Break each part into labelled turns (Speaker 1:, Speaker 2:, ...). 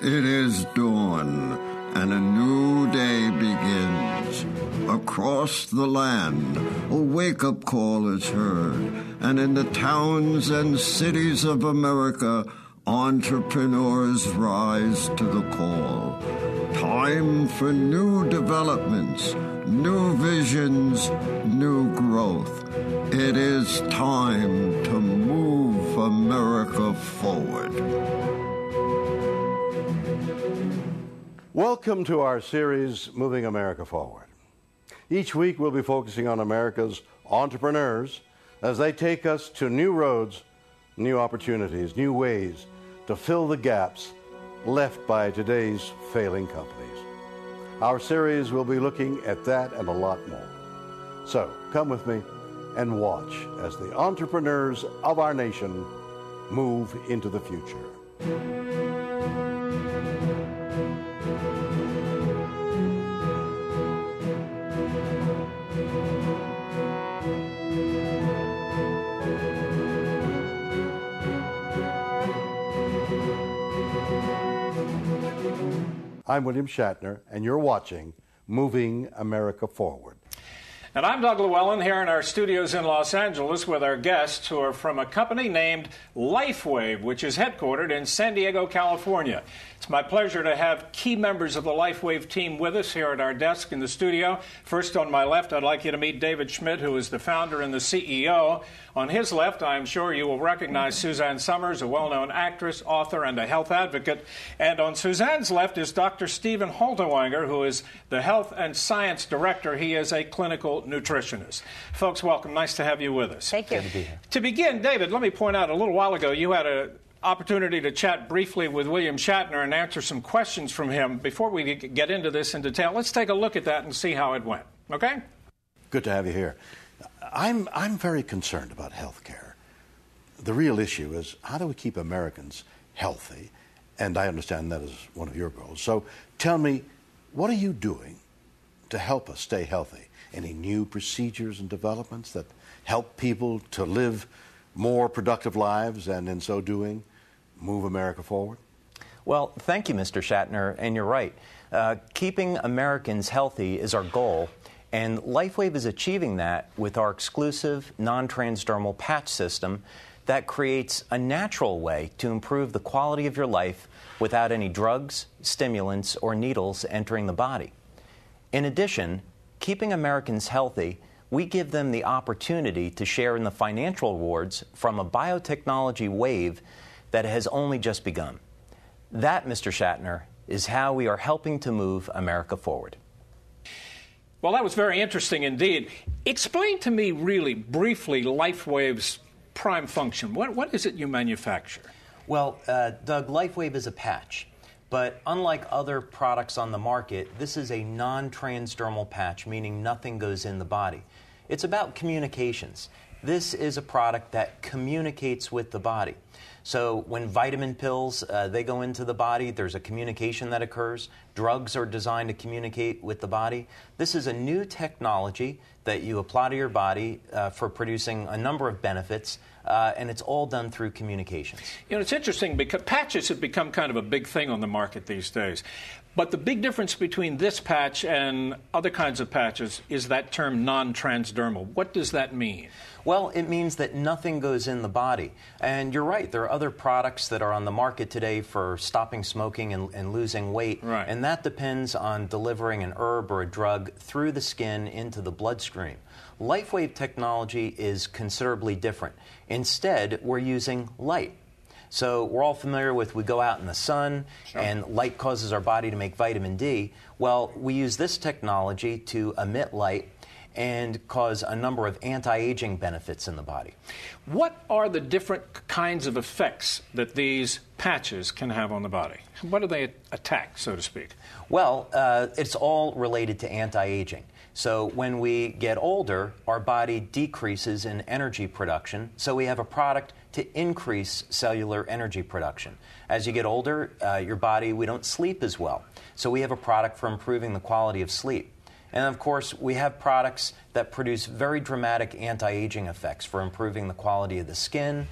Speaker 1: It is dawn, and a new day begins. Across the land, a wake-up call is heard, and in the towns and cities of America, entrepreneurs rise to the call. Time for new developments, new visions, new growth. It is time to move America forward.
Speaker 2: Welcome to our series, Moving America Forward. Each week we'll be focusing on America's entrepreneurs as they take us to new roads, new opportunities, new ways to fill the gaps left by today's failing companies. Our series will be looking at that and a lot more. So come with me and watch as the entrepreneurs of our nation move into the future. I'm William Shatner, and you're watching Moving America Forward.
Speaker 3: And I'm Doug Lowelin here in our studios in Los Angeles with our guests who are from a company named Lifewave, which is headquartered in San Diego, California. It's my pleasure to have key members of the Lifewave team with us here at our desk in the studio. First on my left, I'd like you to meet David Schmidt, who is the founder and the CEO. On his left, I'm sure you will recognize Suzanne Summers, a well-known actress, author, and a health advocate. And on Suzanne's left is Dr. Stephen Halterwanger, who is the Health and Science Director. He is a clinical nutritionist. Folks, welcome. Nice to have you with us.
Speaker 4: Thank you.
Speaker 3: Good to be here. To begin, David, let me point out a little while ago you had an opportunity to chat briefly with William Shatner and answer some questions from him. Before we get into this in detail, let's take a look at that and see how it went. Okay?
Speaker 2: Good to have you here. I'm very concerned about health care. The real issue is how do we keep Americans healthy? And I understand that is one of your goals. So tell me, what are you doing to help us stay healthy? Any new procedures and developments that help people to live more productive lives and in so doing move America forward?
Speaker 4: Well, thank you, Mr. Shatner, and you're right. Keeping Americans healthy is our goal, and Lifewave is achieving that with our exclusive non-transdermal patch system that creates a natural way to improve the quality of your life without any drugs, stimulants, or needles entering the body. In addition, keeping Americans healthy, we give them the opportunity to share in the financial rewards from a biotechnology wave that has only just begun. That, Mr. Shatner, is how we are helping to move America forward.
Speaker 3: Well, that was very interesting indeed. Explain to me really briefly Lifewave's prime function. What is it you manufacture?
Speaker 4: Well, Doug, Lifewave is a patch. But unlike other products on the market, this is a non-transdermal patch, meaning nothing goes in the body. It's about communications. This is a product that communicates with the body. So when vitamin pills, they go into the body, there's a communication that occurs. Drugs are designed to communicate with the body. This is a new technology that you apply to your body for producing a number of benefits, and it's all done through communications.
Speaker 3: You know, it's interesting because patches have become kind of a big thing on the market these days. But the big difference between this patch and other kinds of patches is that term non-transdermal. What does that mean?
Speaker 4: Well, it means that nothing goes in the body. And you're right, there are other products that are on the market today for stopping smoking and losing weight.
Speaker 3: Right.
Speaker 4: And that depends on delivering an herb or a drug through the skin into the bloodstream. Lifewave technology is considerably different. Instead, we're using light. So we're all familiar with we go out in the sun, sure, and light causes our body to make vitamin D. Well, we use this technology to emit light and cause a number of anti-aging benefits in the body.
Speaker 3: What are the different kinds of effects that these patches can have on the body? What do they attack, so to speak?
Speaker 4: Well, it's all related to anti-aging. So when we get older, our body decreases in energy production, so we have a product to increase cellular energy production. As you get older, your body, we don't sleep as well, so we have a product for improving the quality of sleep. And of course, we have products that produce very dramatic anti-aging effects for improving the quality of the skin,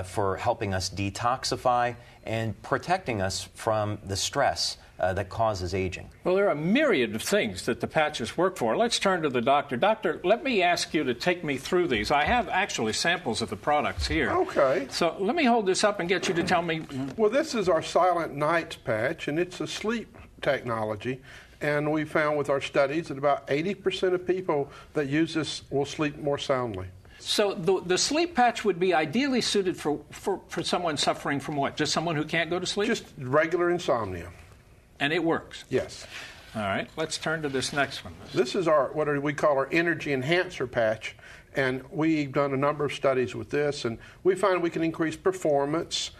Speaker 4: for helping us detoxify, and protecting us from the stress that causes aging.
Speaker 3: Well, there are a myriad of things that the patches work for. Let's turn to the doctor. Doctor, let me ask you to take me through these. I have actually samples of the products here.
Speaker 5: Okay.
Speaker 3: So let me hold this up and get you to tell me.
Speaker 5: Well, this is our Silent Nights patch, and it's a sleep technology. And we found with our studies that about 80% of people that use this will sleep more soundly.
Speaker 3: So the sleep patch would be ideally suited for someone suffering from what? Just someone who can't go to sleep?
Speaker 5: Just regular insomnia.
Speaker 3: And it works?
Speaker 5: Yes.
Speaker 3: All right, let's turn to this next one.
Speaker 5: This is our what we call our energy enhancer patch, and we've done a number of studies with this, and we find we can increase performance.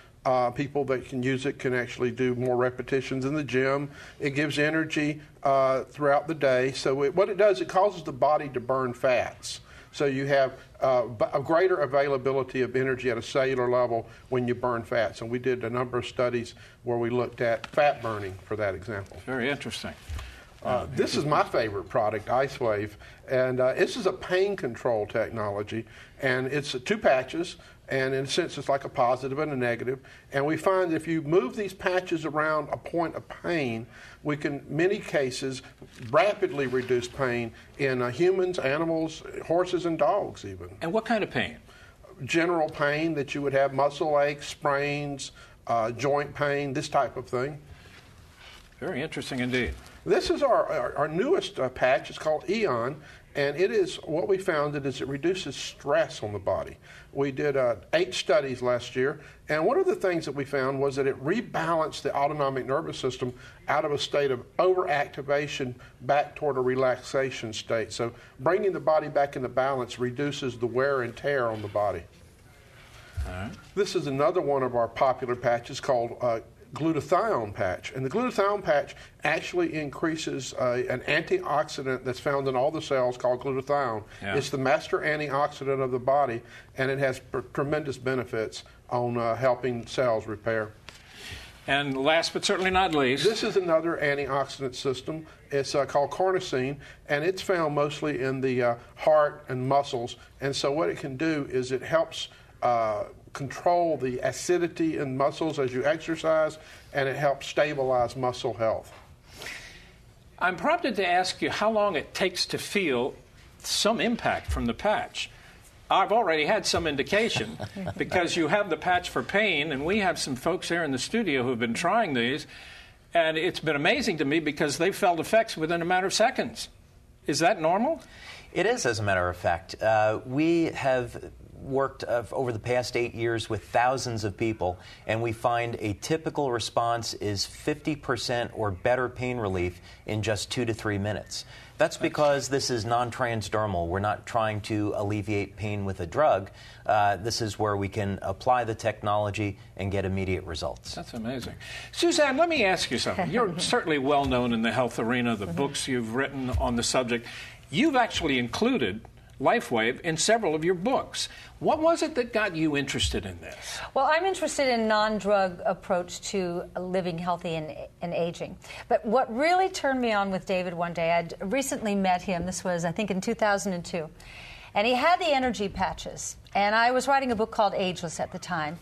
Speaker 5: People that can use it can actually do more repetitions in the gym. It gives energy throughout the day. So what it does, it causes the body to burn fats. So you have a greater availability of energy at a cellular level when you burn fats. And we did a number of studies where we looked at fat burning, for that example.
Speaker 3: Very interesting.
Speaker 5: This is my favorite product, Lifewave, and this is a pain control technology, and it's 2 patches, and in a sense it's like a positive and a negative, and we find that if you move these patches around a point of pain, we can, in many cases, rapidly reduce pain in humans, animals, horses, and dogs even.
Speaker 3: And what kind of pain?
Speaker 5: General pain that you would have, muscle aches, sprains, joint pain, this type of thing.
Speaker 3: Very interesting indeed.
Speaker 5: This is our newest patch. It's called Eon, and it is what we found that is it reduces stress on the body. We did 8 studies last year, and one of the things that we found was that it rebalanced the autonomic nervous system out of a state of overactivation back toward a relaxation state. So bringing the body back into balance reduces the wear and tear on the body.
Speaker 3: All right.
Speaker 5: This is another one of our popular patches called glutathione patch, and the glutathione patch actually increases an antioxidant that's found in all the cells called glutathione.
Speaker 3: Yeah.
Speaker 5: It's the master antioxidant of the body, and it has tremendous benefits on helping cells repair.
Speaker 3: And last but certainly not least,
Speaker 5: this is another antioxidant system. It's called carnosine, and it's found mostly in the heart and muscles, and so what it can do is it helps control the acidity in muscles as you exercise, and it helps stabilize muscle health.
Speaker 3: I'm prompted to ask you how long it takes to feel some impact from the patch. I've already had some indication because you have the patch for pain, and we have some folks here in the studio who have been trying these, and it's been amazing to me because they've felt effects within a matter of seconds. Is that normal?
Speaker 4: It is, as a matter of fact. We have worked over the past 8 years with thousands of people, and we find a typical response is 50% or better pain relief in just 2 to 3 minutes. That's because this is non-transdermal. We're not trying to alleviate pain with a drug. This is where we can apply the technology and get immediate results.
Speaker 3: That's amazing. Suzanne, let me ask you something. You're certainly well known in the health arena, the books you've written on the subject. You've actually included Lifewave in several of your books. What was it that got you interested in this?
Speaker 6: Well, I'm interested in non-drug approach to living healthy and aging. But what really turned me on with David one day, I'd recently met him. This was, I think, in 2002. And he had the energy patches. And I was writing a book called Ageless at the time.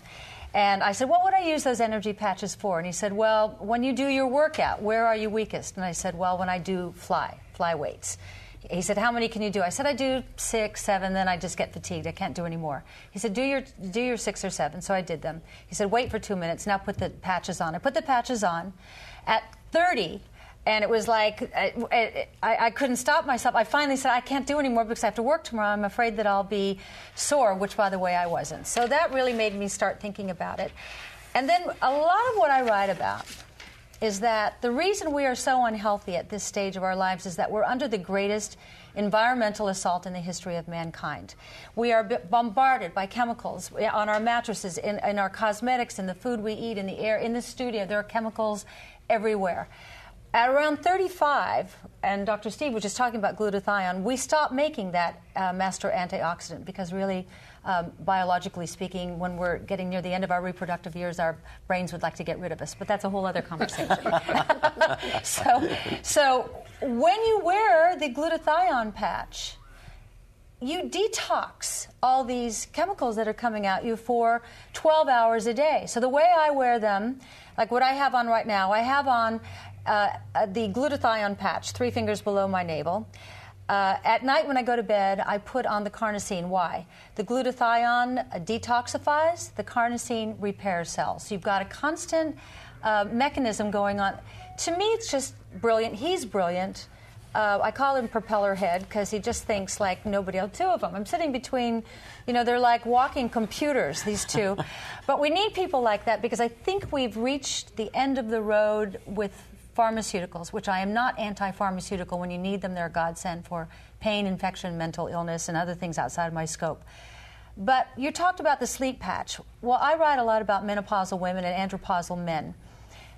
Speaker 6: And I said, what would I use those energy patches for? And he said, well, when you do your workout, where are you weakest? And I said, well, when I do fly weights. He said, how many can you do? I said, I do 6, 7, then I just get fatigued. I can't do any more. He said, do your 6 or 7. So I did them. He said, wait for 2 minutes. Now put the patches on. I put the patches on at 30, and it was like I couldn't stop myself. I finally said, I can't do anymore because I have to work tomorrow. I'm afraid that I'll be sore, which, by the way, I wasn't. So that really made me start thinking about it. And then a lot of what I write about is that the reason we are so unhealthy at this stage of our lives is that we're under the greatest environmental assault in the history of mankind. We are bombarded by chemicals on our mattresses, in our cosmetics, in the food we eat, in the air, in the studio. There are chemicals everywhere. At around 35, and Dr. Steve was just talking about glutathione, we stopped making that master antioxidant because really biologically speaking, when we're getting near the end of our reproductive years, our brains would like to get rid of us. But that's a whole other conversation. So when you wear the glutathione patch, you detox all these chemicals that are coming at you for 12 hours a day. So the way I wear them, like what I have on right now, I have on the glutathione patch, 3 fingers below my navel. At night when I go to bed, I put on the carnosine. Why? The glutathione detoxifies, the carnosine repairs cells. So you've got a constant mechanism going on. To me, it's just brilliant. He's brilliant. I call him Propeller Head because he just thinks like nobody else. 2 of them. I'm sitting between, they're like walking computers, these 2. But we need people like that because I think we've reached the end of the road with pharmaceuticals, which I am not anti-pharmaceutical. When you need them, they're a godsend for pain, infection, mental illness, and other things outside of my scope. But you talked about the sleep patch. Well, I write a lot about menopausal women and andropausal men.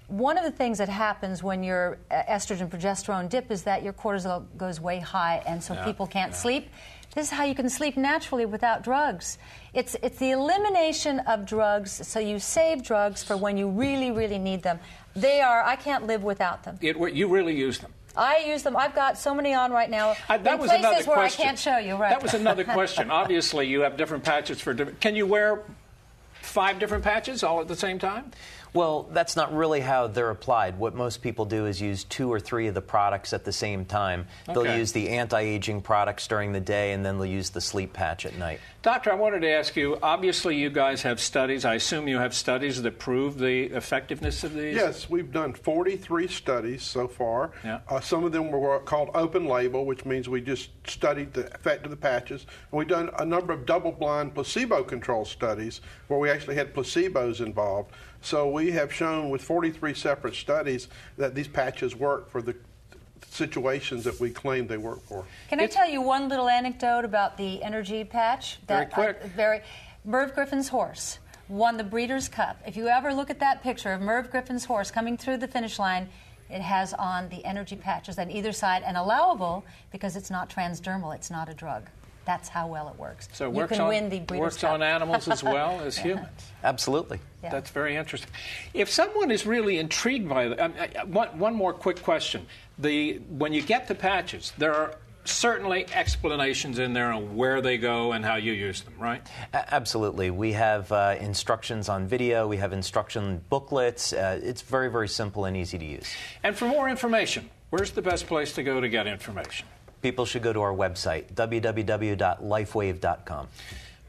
Speaker 6: One of the things that happens when your estrogen progesterone dip is that your cortisol goes way high, and so people can't sleep. This is how you can sleep naturally without drugs. It's the elimination of drugs, so you save drugs for when you really, really need them. I can't live without them.
Speaker 3: You really use them?
Speaker 6: I use them. I've got so many on right now
Speaker 3: that was
Speaker 6: places
Speaker 3: another
Speaker 6: where
Speaker 3: question.
Speaker 6: I can't show you. Right.
Speaker 3: That was another question. Obviously, you have different patches for different... Can you wear 5 different patches all at the same time?
Speaker 4: Well, that's not really how they're applied. What most people do is use 2 or 3 of the products at the same time. They'll use the anti-aging products during the day, and then they'll use the sleep patch at night.
Speaker 3: Doctor, I wanted to ask you, obviously you guys have studies. I assume you have studies that prove the effectiveness of these?
Speaker 5: Yes, we've done 43 studies so far.
Speaker 3: Yeah.
Speaker 5: Some of them were called open label, which means we just studied the effect of the patches. And we've done a number of double-blind placebo-controlled studies where we actually had placebos involved. So we have shown with 43 separate studies that these patches work for the situations that we claim they work for.
Speaker 6: Can I tell you one little anecdote about the energy patch?
Speaker 3: Very quick.
Speaker 6: Merv Griffin's horse won the Breeders' Cup. If you ever look at that picture of Merv Griffin's horse coming through the finish line, it has on the energy patches on either side, and allowable because it's not transdermal, it's not a drug. That's how well it works.
Speaker 3: So
Speaker 6: you can win the Breeders' Cup.
Speaker 3: Works on animals as well as humans.
Speaker 4: Absolutely.
Speaker 6: Yeah.
Speaker 3: That's very interesting. If someone is really intrigued by it, one more quick question. When you get the patches, there are certainly explanations in there on where they go and how you use them, right?
Speaker 4: Absolutely. We have instructions on video. We have instruction booklets. It's very, very simple and easy to use.
Speaker 3: And for more information, where's the best place to go to get information?
Speaker 4: People should go to our website, www.lifewave.com.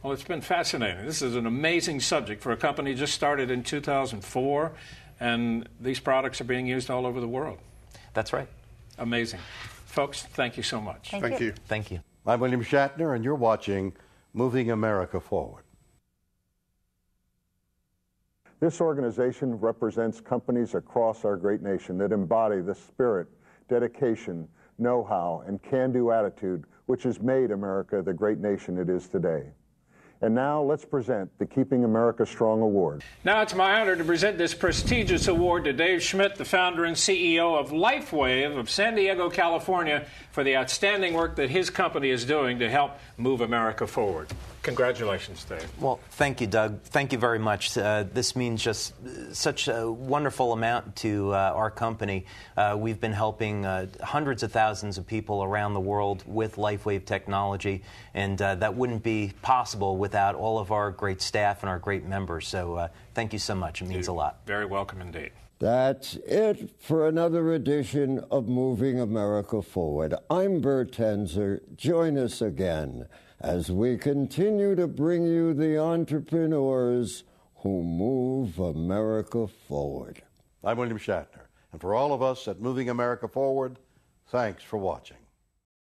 Speaker 3: Well, it's been fascinating. This is an amazing subject for a company just started in 2004, and these products are being used all over the world.
Speaker 4: That's right.
Speaker 3: Amazing. Folks, thank you so much.
Speaker 5: Thank you.
Speaker 4: Thank you.
Speaker 2: I'm William Shatner, and you're watching Moving America Forward.
Speaker 7: This organization represents companies across our great nation that embody the spirit, dedication, know-how, and can-do attitude which has made America the great nation it is today. And now let's present the Keeping America Strong Award.
Speaker 3: Now it's my honor to present this prestigious award to Dave Schmidt, the founder and CEO of Lifewave of San Diego, California, for the outstanding work that his company is doing to help move America forward. Congratulations, Dave.
Speaker 4: Well, thank you, Doug. Thank you very much. This means just such a wonderful amount to our company. We've been helping hundreds of thousands of people around the world with Lifewave technology, and that wouldn't be possible without all of our great staff and our great members. So thank you so much. It means a lot.
Speaker 3: Very welcome indeed.
Speaker 1: That's it for another edition of Moving America Forward. I'm Bert Tenzer. Join us again as we continue to bring you the entrepreneurs who move America forward.
Speaker 2: I'm William Shatner, and for all of us at Moving America Forward, thanks for watching.